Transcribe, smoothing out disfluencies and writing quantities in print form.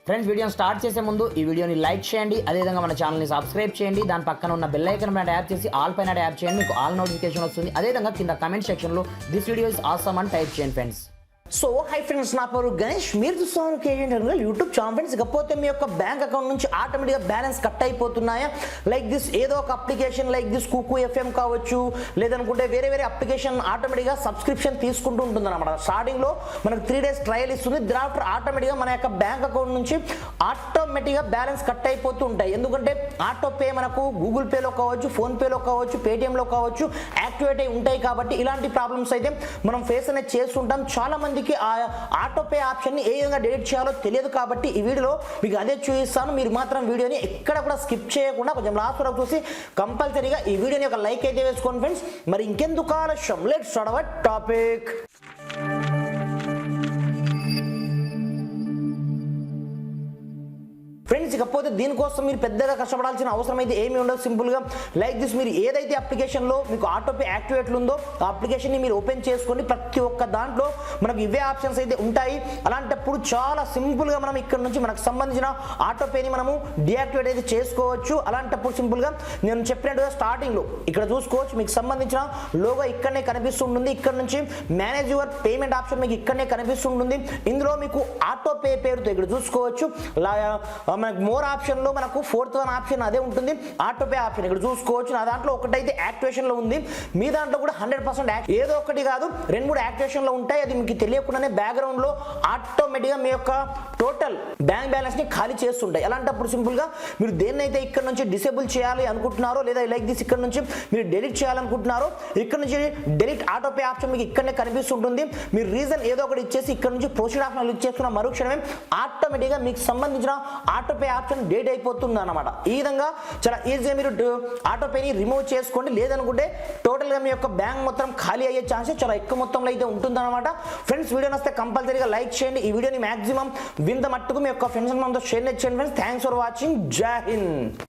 Friends వీడియోని start చేసే ముందు ఈ వీడియోని లైక్ చేయండి, అదేవిధంగా మన ఛానల్ని సబ్స్క్రైబ్ చేయండి, దాని పక్కన ఉన్న బెల్ ఐకాన్ పైన ట్యాప్ చేసి ఆల్ పైన ట్యాప్ చేయండి, మీకు ఆల్ నోటిఫికేషన్ వస్తుంది. అదేవిధంగా కింద కమెంట్ సెక్షన్లో దిస్ వీడియో ఇస్ ఆసమ్ అని టైప్ చేయండి ఫ్రెండ్స్. సో హై ఫ్రెండ్స్, నా పేరు గణేష్, మీరు చూస్తున్నారు కేజీ యూట్యూబ్ ఛానల్. ఫ్రెండ్స్, ఇకపోతే మీ యొక్క బ్యాంక్ అకౌంట్ నుంచి ఆటోమేటిక్గా బ్యాలెన్స్ కట్ అయిపోతున్నాయా? లైక్ దిస్ ఏదో ఒక application like this Kuku FM కావచ్చు, లేదనుకుంటే వేరే అప్లికేషన్ ఆటోమేటిక్గా సబ్స్క్రిప్షన్ తీసుకుంటూ ఉంటుంది అనమాట. స్టార్టింగ్లో మనకు 3 days ట్రయల్ ఇస్తుంది, దాని ఆటోమేటిక్గా మన యొక్క బ్యాంక్ అకౌంట్ నుంచి ఆటోమేటిక్గా బ్యాలెన్స్ కట్ అయిపోతూ ఉంటాయి. ఎందుకంటే ఆటో పే మనకు గూగుల్ పేలో కావచ్చు, ఫోన్పేలో కావచ్చు, పేటిఎంలో కావచ్చు యాక్టివేట్ అయి ఉంటాయి. కాబట్టి ఇలాంటి ప్రాబ్లమ్స్ అయితే మనం ఫేస్ అనేది చేస్తుంటాం. చాలా మంది ఆ ఆటో పే ఆప్షన్ ని ఏ విధంగా డిలీట్ చేయాలో తెలియదు. కాబట్టి ఈ వీడియోలో మీకు అదే చూపిస్తాను. మీరు మాత్రం వీడియోని ఎక్కడ కూడా స్కిప్ చేయకుండా కొంచెం లాస్ట్ వరకు చూసి కంపల్సరీగా ఈ వీడియోని ఒక లైక్ అయితే వేసుకోండి ఫ్రెండ్స్. మరి ఇంకెందుకు ఆలస్యం, let's start our topic. Friends, ఇకపోతే దీనికోసం మీరు పెద్దగా కష్టపడాల్సిన అవసరం అయితే ఏమీ ఉండదు. సింపుల్గా లైక్ దిస్ మీరు ఏదైతే అప్లికేషన్లో మీకు ఆటోపే యాక్టివేట్లు ఉందో ఆ అప్లికేషన్ని మీరు ఓపెన్ చేసుకోండి. ప్రతి ఒక్క దాంట్లో మనకు ఇవే ఆప్షన్స్ అయితే ఉంటాయి. అలాంటప్పుడు చాలా సింపుల్గా మనం ఇక్కడ నుంచి మనకు సంబంధించిన ఆటోపేని మనము డియాక్టివేట్ అయితే చేసుకోవచ్చు. అలాంటప్పుడు సింపుల్గా నేను చెప్పినట్టుగా స్టార్టింగ్లో ఇక్కడ చూసుకోవచ్చు, మీకు సంబంధించిన లోగో ఇక్కడనే కనిపిస్తుంటుంది. ఇక్కడ నుంచి మేనేజ్ యువర్ పేమెంట్ ఆప్షన్ మీకు ఇక్కడనే కనిపిస్తుంటుంది. ఇందులో మీకు ఆటోపే పేరుతో ఇక్కడ చూసుకోవచ్చు. మనకు మోర్ ఆప్షన్ లో మనకు 4th వన్ ఆప్షన్ అదే ఉంటుంది, ఆటోపే ఆప్షన్ ఇక్కడ చూసుకోవచ్చు. నా దాంట్లో ఒకటైతే యాక్టివేషన్ లో ఉంది, మీ దాంట్లో కూడా 100% ఏదో ఒకటి కాదు 2-3 యాక్టివేషన్ లో ఉంటాయి. అది మీకు తెలియకుండానే బ్యాక్గ్రౌండ్ లో ఆటోమేటిక్ గా మీ యొక్క టోటల్ బ్యాంక్ బ్యాలెన్స్ ని ఖాళీ చేస్తుంటాయి. అలాంటప్పుడు సింపుల్ గా మీరు దేన్నైతే ఇక్కడ నుంచి డిసేబుల్ చేయాలి అనుకుంటున్నారో, లేదా లైక్ దిస్ ఇక్కడ నుంచి మీరు డెలీట్ చేయాలనుకుంటున్నారో, ఇక్కడ నుంచి డెలీట్ ఆటోపే ఆప్షన్ మీకు ఇక్కడనే కనిపిస్తుంటుంది. మీరు రీజన్ ఏదో ఒకటి ఇచ్చేసి ఇక్కడ నుంచి ప్రొసీడ్ ఆప్షన్ క్లిక్ చేసుకున్న మరుక్షణమే ఆటోమేటిక్ గా మీకు సంబంధించిన ఆటోపే ఆప్షన్ డేట్ అయిపోతుంది అన్నమాట. ఈ విధంగా చాలా ఈజీగా మీరు ఆటోపేని రిమూవ్ చేసుకోండి. లేదనుకుంటే టోటల్ గా మీ యొక్క బ్యాంక్ మొత్తం ఖాళీ అయ్యే ఛాన్సెస్ చాలా ఎక్కువ మొత్తంలో అయితే ఉంటుంది అనమాట. ఫ్రెండ్స్, వీడియో నచ్చితే కంపల్సరీగా లైక్ చేయండి. ఈ వీడియోని మాక్సిమం వింత మట్టుకు మీ యొక్క ఫ్రెండ్స్ మనతో షేర్ చేయండి ఫ్రెండ్స్. Thanks for watching. జై హింద్.